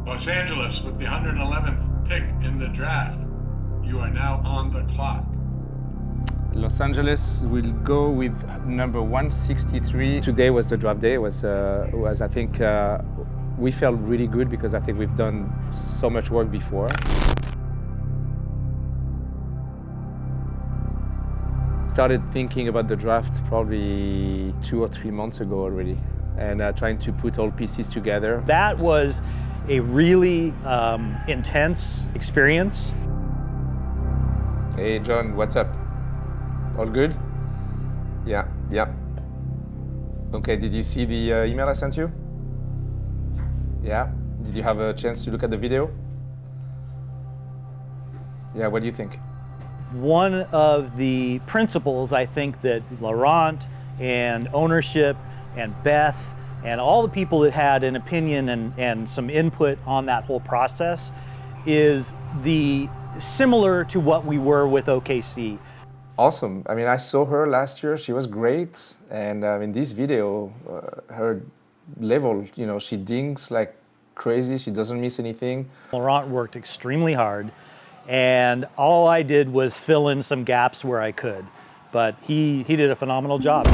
Los Angeles with the 111th pick in the draft. You are now on the clock. Los Angeles will go with number 163. Today was the draft day. Was I think we felt really good because I think we've done so much work before. Started thinking about the draft probably 2 or 3 months ago already, and trying to put all pieces together. That was a really intense experience. Hey John, what's up? All good? Yeah. Okay, did you see the email I sent you? Yeah? Did you have a chance to look at the video? Yeah, what do you think? One of the principles I think that Laurent and ownership and Beth and all the people that had an opinion and some input on that whole process is similar to what we were with OKC. Awesome. I mean, I saw her last year. She was great. And in this video, her level, she dings like crazy. She doesn't miss anything. Laurent worked extremely hard. And all I did was fill in some gaps where I could. But he did a phenomenal job.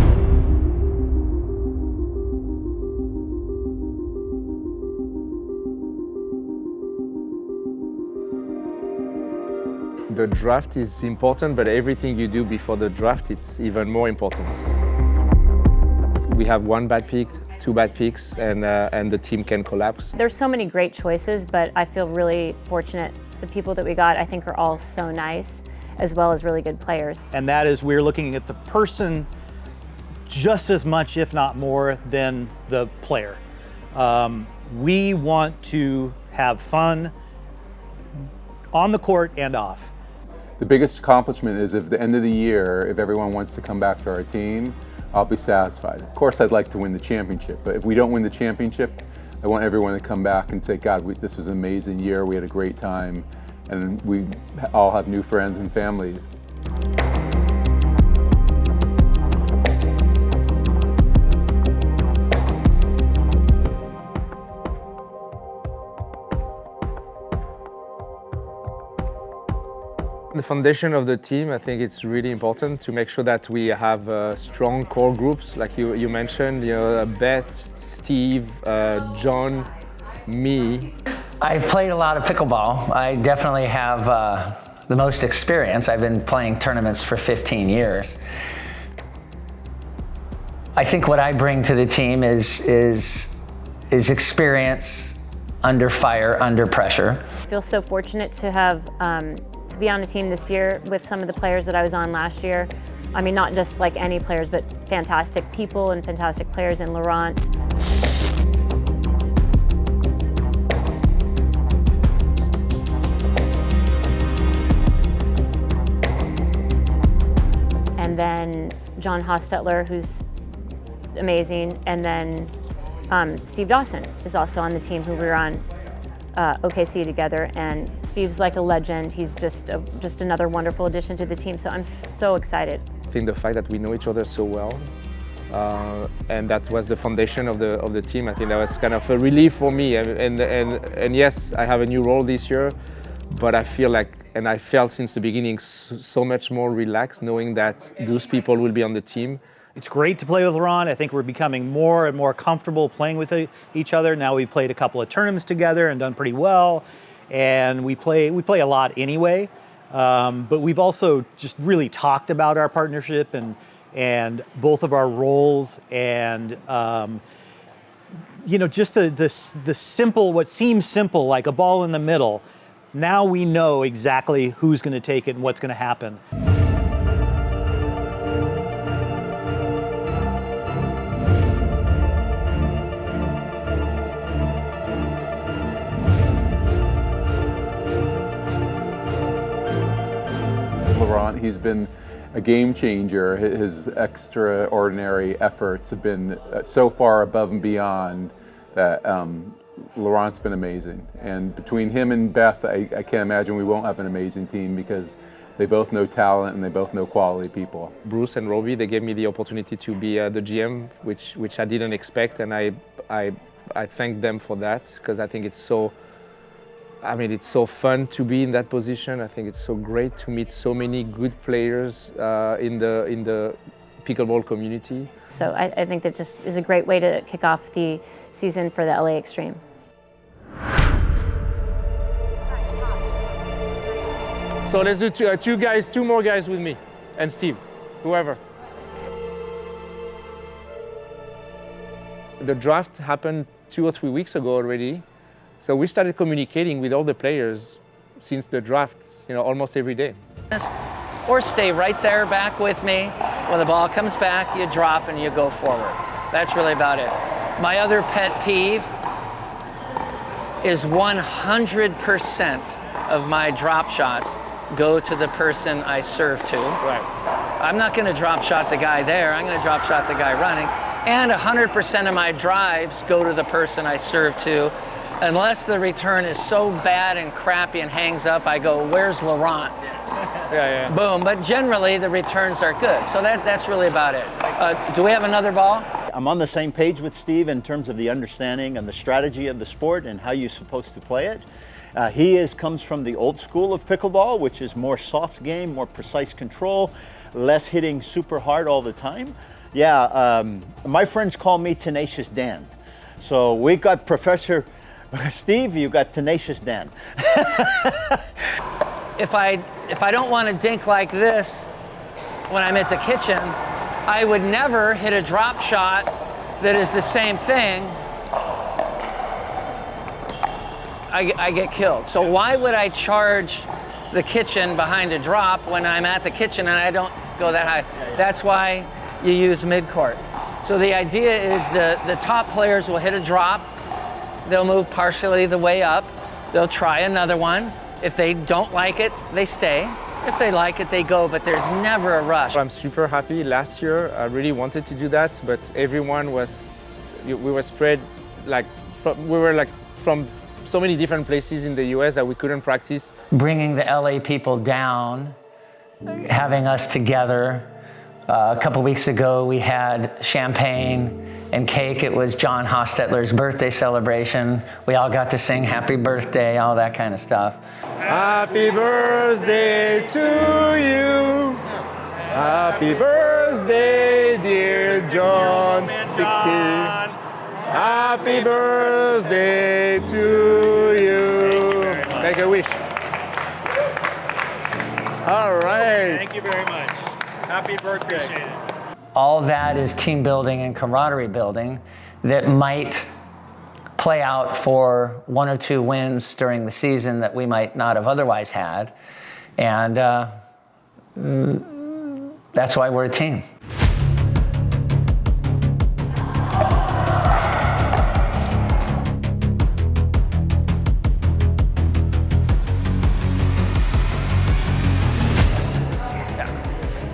The draft is important, but everything you do before the draft is even more important. We have 1 bad pick, 2 bad picks, and the team can collapse. There's so many great choices, but I feel really fortunate. The people that we got, I think, are all so nice, as well as really good players. And that is, we're looking at the person just as much, if not more, than the player. We want to have fun on the court and off. The biggest accomplishment is at the end of the year, if everyone wants to come back to our team, I'll be satisfied. Of course, I'd like to win the championship, but if we don't win the championship, I want everyone to come back and say, God, this was an amazing year, we had a great time, and we all have new friends and families. The foundation of the team, I think it's really important to make sure that we have strong core groups, like you mentioned, Beth, Steve, John, me. I've played a lot of pickleball. I definitely have the most experience. I've been playing tournaments for 15 years. I think what I bring to the team is experience under fire, under pressure. I feel so fortunate to have to be on a team this year with some of the players that I was on last year. I mean, not just like any players, but fantastic people and fantastic players in Laurent. And then John Hostetler, who's amazing, and then Steve Dawson is also on the team, who we were on OKC together, and Steve's like a legend. He's just another wonderful addition to the team, so I'm so excited. I think the fact that we know each other so well, and that was the foundation of the team, I think that was kind of a relief for me. And yes, I have a new role this year, but I feel like, and I felt since the beginning, so much more relaxed knowing that those people will be on the team. It's great to play with Laurent. I think we're becoming more and more comfortable playing with each other. Now we've played a couple of tournaments together and done pretty well. And we play a lot anyway. But we've also just really talked about our partnership and both of our roles and just the simple, what seems simple, like a ball in the middle. Now we know exactly who's going to take it and what's going to happen. Laurent, he's been a game changer. His extraordinary efforts have been so far above and beyond that Laurent's been amazing. And between him and Beth, I can't imagine we won't have an amazing team because they both know talent and they both know quality people. Bruce and Robbie, they gave me the opportunity to be the GM, which I didn't expect, and I thank them for that because I think it's so I mean, it's so fun to be in that position. I think it's so great to meet so many good players in the pickleball community. So I think that just is a great way to kick off the season for the LAXtreme. So let's do two more guys with me, and Steve, whoever. The draft happened 2 or 3 weeks ago already. So we started communicating with all the players since the draft, almost every day. Or stay right there back with me. When the ball comes back, you drop and you go forward. That's really about it. My other pet peeve is 100% of my drop shots go to the person I serve to. Right. I'm not going to drop shot the guy there. I'm going to drop shot the guy running. And 100% of my drives go to the person I serve to. Unless the return is so bad and crappy and hangs up, I go, where's Laurent? Yeah. Boom. But generally, the returns are good. So that's really about it. Do we have another ball? I'm on the same page with Steve in terms of the understanding and the strategy of the sport and how you're supposed to play it. He comes from the old school of pickleball, which is more soft game, more precise control, less hitting super hard all the time. Yeah, my friends call me Tenacious Dan. So we got Professor Steve, you got Tenacious Dan. If I don't want to dink like this when I'm at the kitchen, I would never hit a drop shot that is the same thing. I get killed. So why would I charge the kitchen behind a drop when I'm at the kitchen and I don't go that high? That's why you use mid-court. So the idea is the top players will hit a drop. They'll move partially the way up. They'll try another one. If they don't like it, they stay. If they like it, they go, but there's never a rush. I'm super happy. Last year, I really wanted to do that, but everyone we were spread from so many different places in the US that we couldn't practice. Bringing the LA people down, having us together. A couple weeks ago, we had champagne and cake. It was John Hostetler's birthday celebration. We all got to sing happy birthday, all that kind of stuff. Happy birthday to you. Happy birthday, dear John 16. Happy birthday to you. Make a wish. All right. Thank you very much. Happy birthday. Appreciate it. All that is team building and camaraderie building that might play out for 1 or 2 wins during the season that we might not have otherwise had. And that's why we're a team.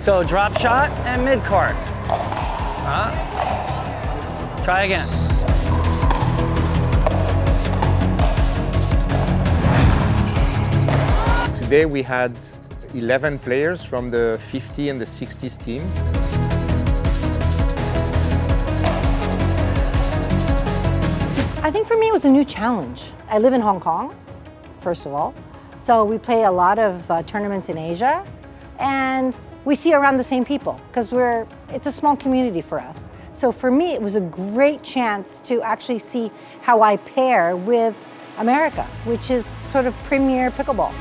So drop shot and mid-court. Try again. Today we had 11 players from the 50 and the 60s team. I think for me it was a new challenge. I live in Hong Kong, first of all. So we play a lot of tournaments in Asia, and we see around the same people because it's a small community for us. So for me, it was a great chance to actually see how I pair with America, which is sort of premier pickleball.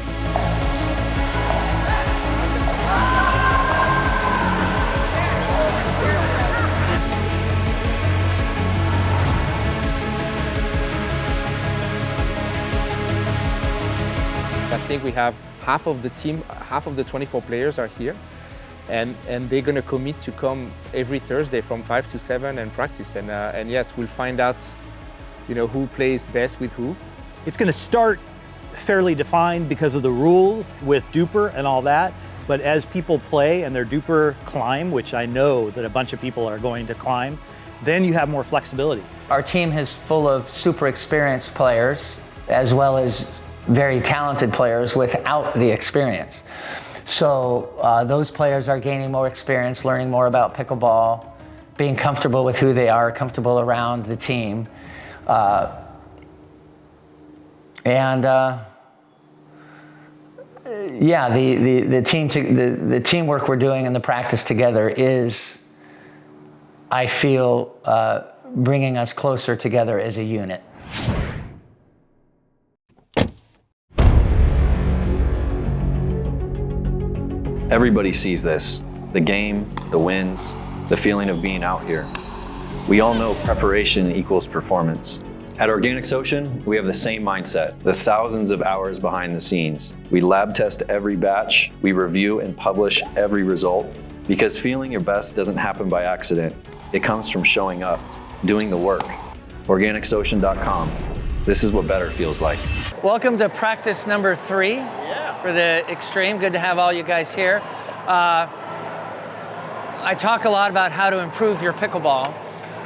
I think we have half of the team, half of the 24 players are here. And they're going to commit to come every Thursday from 5 to 7 and practice. And yes, we'll find out, who plays best with who. It's going to start fairly defined because of the rules with duper and all that. But as people play and their duper climb, which I know that a bunch of people are going to climb, then you have more flexibility. Our team is full of super experienced players as well as very talented players without the experience. So those players are gaining more experience, learning more about pickleball, being comfortable with who they are, comfortable around the team. And yeah, the teamwork we're doing and the practice together is, I feel, bringing us closer together as a unit. Everybody sees this, the game, the wins, the feeling of being out here. We all know preparation equals performance. At Organics Ocean, we have the same mindset, the thousands of hours behind the scenes. We lab test every batch, we review and publish every result, because feeling your best doesn't happen by accident. It comes from showing up, doing the work. OrganicsOcean.com. This is what better feels like. Welcome to practice number 3 for the Extreme. Good to have all you guys here. I talk a lot about how to improve your pickleball.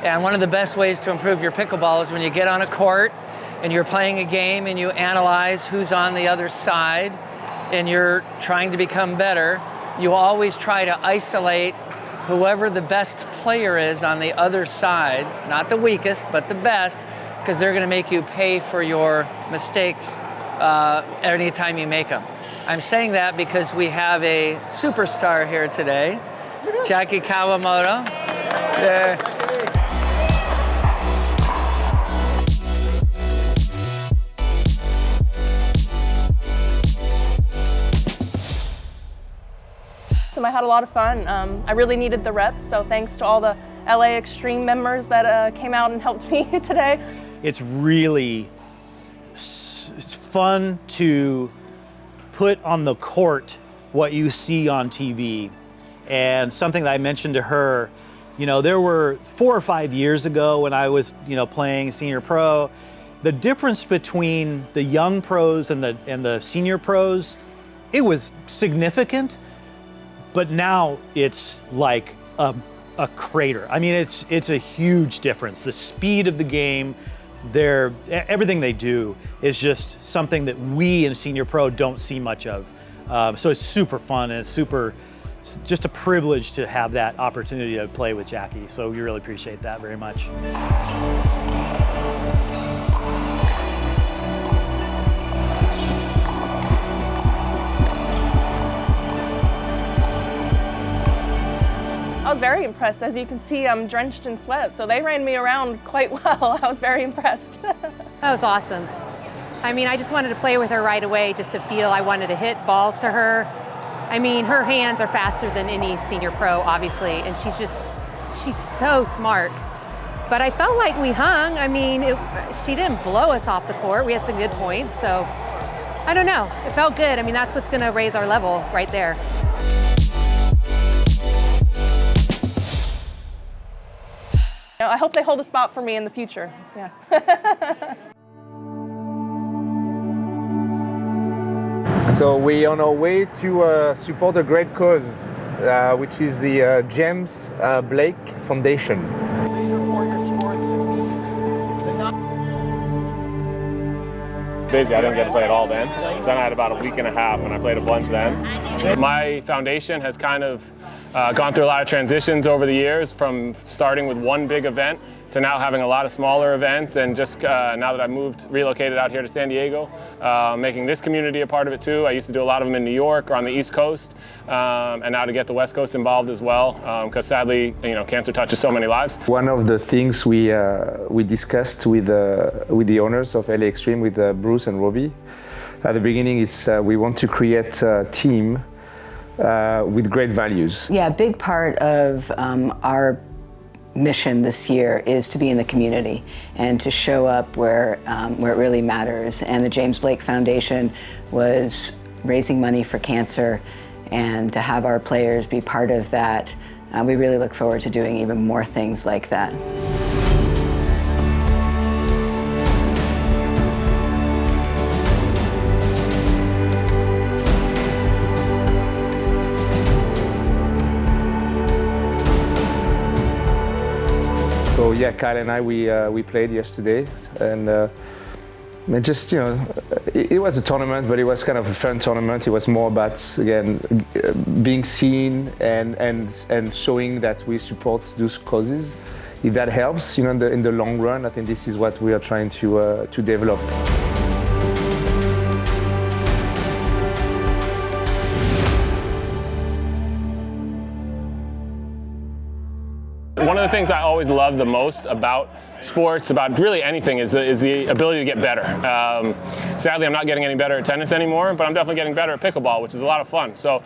And one of the best ways to improve your pickleball is when you get on a court and you're playing a game and you analyze who's on the other side and you're trying to become better, you always try to isolate whoever the best player is on the other side, not the weakest, but the best, because they're gonna make you pay for your mistakes anytime you make them. I'm saying that because we have a superstar here today, Jackie Kawamoto. There. I had a lot of fun. I really needed the reps, so thanks to all the LAXtreme members that came out and helped me today. It's really it's fun to put on the court what you see on TV. And something that I mentioned to her, you know, there were 4 or 5 years ago when I was, you know, playing senior pro, the difference between the young pros and the senior pros, it was significant. But now it's like a crater. I mean, it's a huge difference. The speed of the game, everything they do is just something that we in senior pro don't see much of. So it's super fun and it's just a privilege to have that opportunity to play with Jackie. So we really appreciate that very much. I was very impressed. As you can see, I'm drenched in sweat, so they ran me around quite well. I was very impressed. That was awesome. I mean, I just wanted to play with her right away, just to feel I wanted to hit balls to her. I mean, her hands are faster than any senior pro, obviously, and she's so smart. But I felt like we hung. I mean, she didn't blow us off the court. We had some good points, so I don't know. It felt good. I mean, that's what's gonna raise our level right there. I hope they hold a spot for me in the future. Yeah. So we're on our way to support a great cause, which is the James Blake Foundation. Busy, I didn't get to play at all then. So then I had about a week and a half and I played a bunch then. My foundation has kind of gone through a lot of transitions over the years, from starting with one big event to now having a lot of smaller events, and just now that I've relocated out here to San Diego, making this community a part of it too. I used to do a lot of them in New York or on the East Coast, and now to get the West Coast involved as well, because sadly, you know, cancer touches so many lives. One of the things we discussed with the owners of LAXtreme, with Bruce and Robbie, at the beginning, it's we want to create a team with great values. Yeah, a big part of our mission this year is to be in the community and to show up where it really matters. And the James Blake Foundation was raising money for cancer, and to have our players be part of that, we really look forward to doing even more things like that. So yeah, Kyle and I, we played yesterday, and it just, you know, it was a tournament, but it was kind of a fun tournament. It was more about, again, being seen and showing that we support those causes. If that helps, you know, in the long run, I think this is what we are trying to develop. things I always love the most about sports, about really anything, is the ability to get better. Sadly, I'm not getting any better at tennis anymore, but I'm definitely getting better at pickleball, which is a lot of fun. So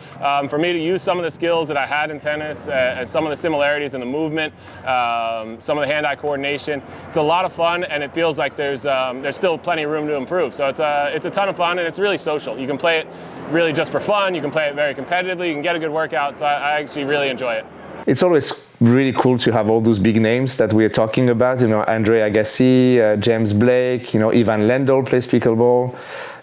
for me to use some of the skills that I had in tennis, and some of the similarities in the movement, some of the hand-eye coordination, it's a lot of fun, and it feels like there's still plenty of room to improve. So it's a ton of fun, and it's really social. You can play it really just for fun. You can play it very competitively. You can get a good workout. So I actually really enjoy it. It's always really cool to have all those big names that we're talking about. You know, Andre Agassi, James Blake, you know, Ivan Lendl plays pickleball.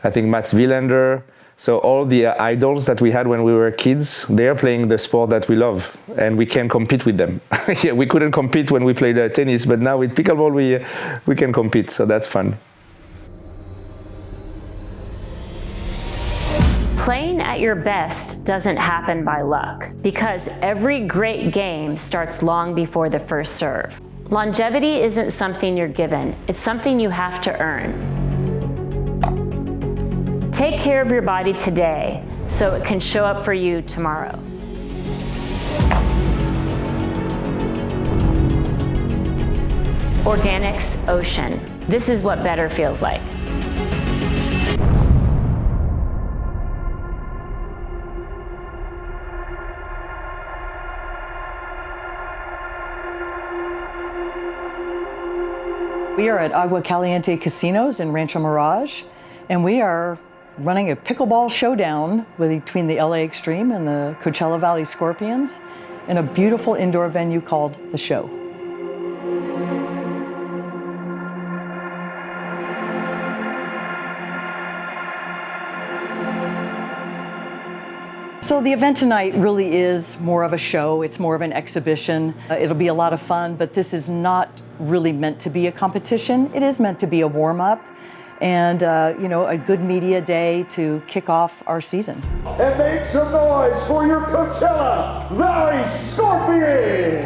I think Mats Wilander. So all the idols that we had when we were kids, they're playing the sport that we love, and we can compete with them. Yeah, we couldn't compete when we played tennis, but now with pickleball we can compete, so that's fun. Playing at your best doesn't happen by luck, because every great game starts long before the first serve. Longevity isn't something you're given, it's something you have to earn. Take care of your body today so it can show up for you tomorrow. Organics Ocean. This is what better feels like. We are at Agua Caliente Casinos in Rancho Mirage, and we are running a pickleball showdown between the LA Xtreme and the Coachella Valley Scorpions in a beautiful indoor venue called The Show. So the event tonight really is more of a show. It's more of an exhibition. It'll be a lot of fun, but this is not really meant to be a competition. It is meant to be a warm-up and you know, a good media day to kick off our season. And make some noise for your Coachella Valley Scorpions!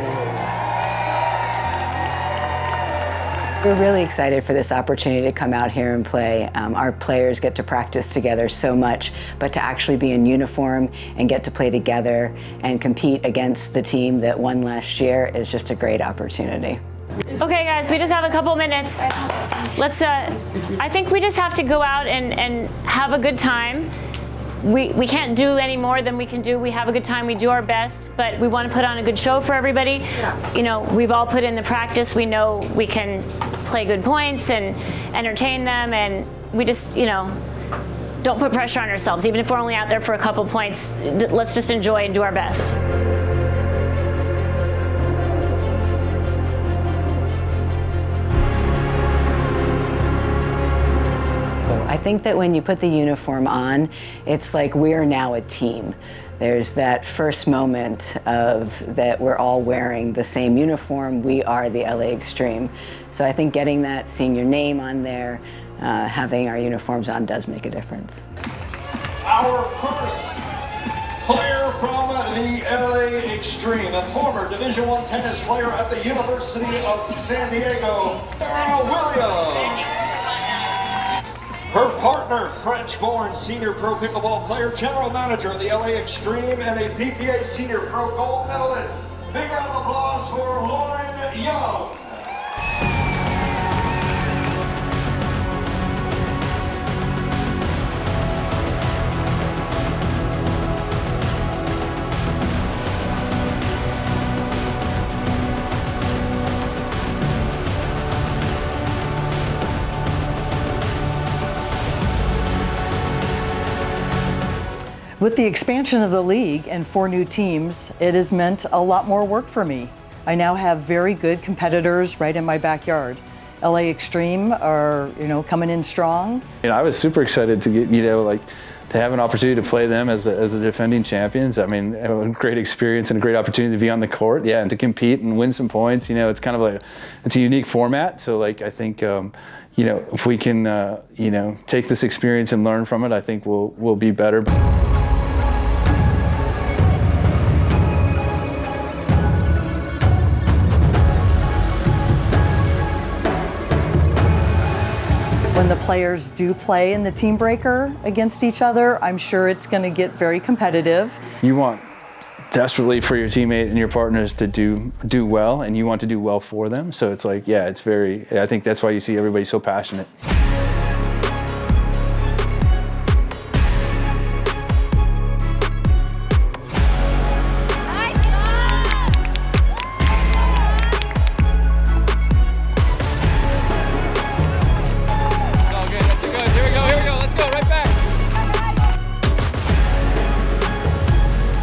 We're really excited for this opportunity to come out here and play. Our players get to practice together so much, but to actually be in uniform and get to play together and compete against the team that won last year is just a great opportunity. Okay guys, we just have a couple minutes. Let's, I think we just have to go out and have a good time. We can't do any more than we can do. We have a good time, we do our best, but we want to put on a good show for everybody. Yeah. You know, we've all put in the practice. We know we can play good points and entertain them, and we just, you know, don't put pressure on ourselves. Even if we're only out there for a couple points, let's just enjoy and do our best. I think that when you put the uniform on, it's like we're now a team. There's that first moment of that we're all wearing the same uniform. We are the LA Xtreme. So I think getting that, seeing your name on there, having our uniforms on does make a difference. Our first player from the LA Xtreme, a former Division I tennis player at the University of San Diego, Sarah Williams. Her partner, French-born senior pro pickleball player, general manager of the LA Xtreme, and a PPA senior pro gold medalist. Big round of applause for Lauren Young. With the expansion of the league and 4 new teams, it has meant a lot more work for me. I now have very good competitors right in my backyard. LA Xtreme are, you know, coming in strong. You know, I was super excited to get, you know, like to have an opportunity to play them as the defending champions. I mean, a great experience and a great opportunity to be on the court, yeah, and to compete and win some points. You know, it's kind of like, it's a unique format. So like, I think, you know, if we can, you know, take this experience and learn from it, I think we'll be better. When the players do play in the team breaker against each other, I'm sure it's going to get very competitive. You want desperately for your teammate and your partners to do well, and you want to do well for them. So it's like, yeah, it's very, I think that's why you see everybody so passionate.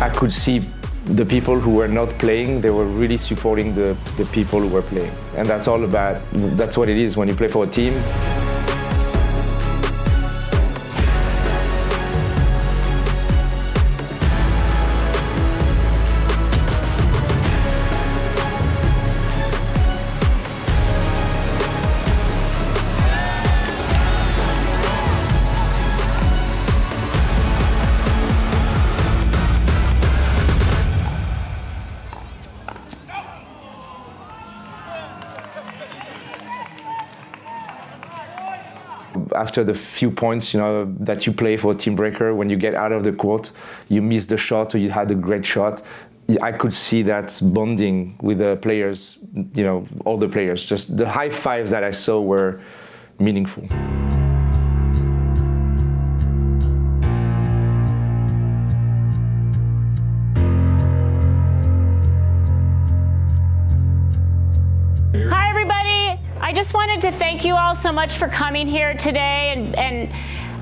I could see the people who were not playing, they were really supporting the people who were playing. And that's all about, that's what it is when you play for a team. After the few points, that you play for a team breaker, when you get out of the court, you miss the shot or you had a great shot. I could see that bonding with the players, all the players. Just the high fives that I saw were meaningful. I just wanted to thank you all so much for coming here today, and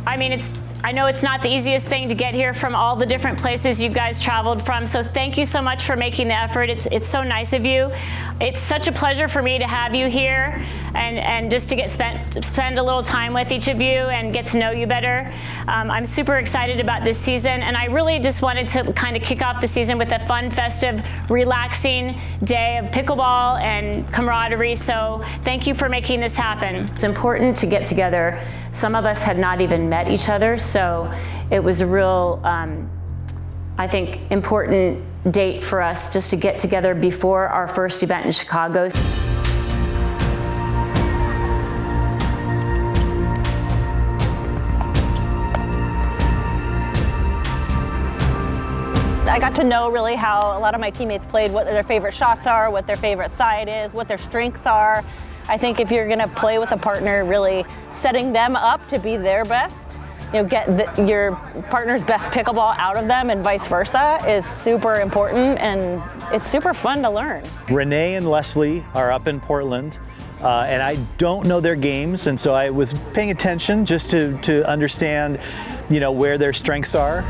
I mean, I know it's not the easiest thing to get here from all the different places you guys traveled from, so thank you so much for making the effort. It's so nice of you. It's such a pleasure for me to have you here and just to spend a little time with each of you and get to know you better. I'm super excited about this season, and I really just wanted to kind of kick off the season with a fun, festive, relaxing day of pickleball and camaraderie, so thank you for making this happen. It's important to get together. Some of us had not even met each other, so it was a real, I think, important date for us just to get together before our first event in Chicago. I got to know really how a lot of my teammates played, what their favorite shots are, what their favorite side is, what their strengths are. I think if you're going to play with a partner, really setting them up to be their best, get your partner's best pickleball out of them and vice versa is super important, and it's super fun to learn. Renee and Leslie are up in Portland, and I don't know their games, and so I was paying attention just to understand, where their strengths are.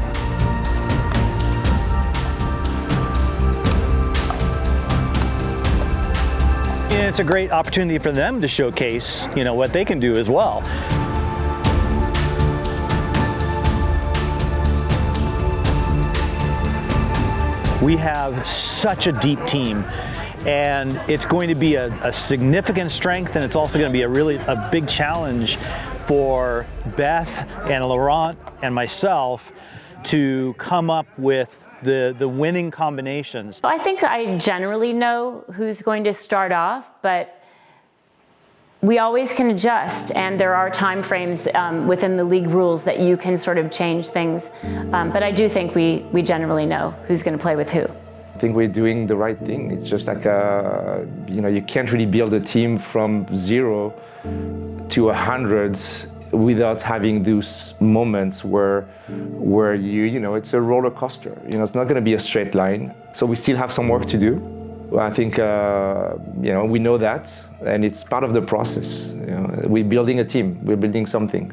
And it's a great opportunity for them to showcase, what they can do as well. We have such a deep team, and it's going to be a significant strength, and it's also going to be a big challenge for Beth and Laurent and myself to come up with the winning combinations. I think I generally know who's going to start off, but we always can adjust, and there are time frames within the league rules that you can sort of change things. But I do think we generally know who's going to play with who. I think we're doing the right thing. It's just like, you can't really build a team from 0 to 100 without having those moments where it's a roller coaster. It's not going to be a straight line. So we still have some work to do. I think, we know that, and it's part of the process. We're building a team. We're building something.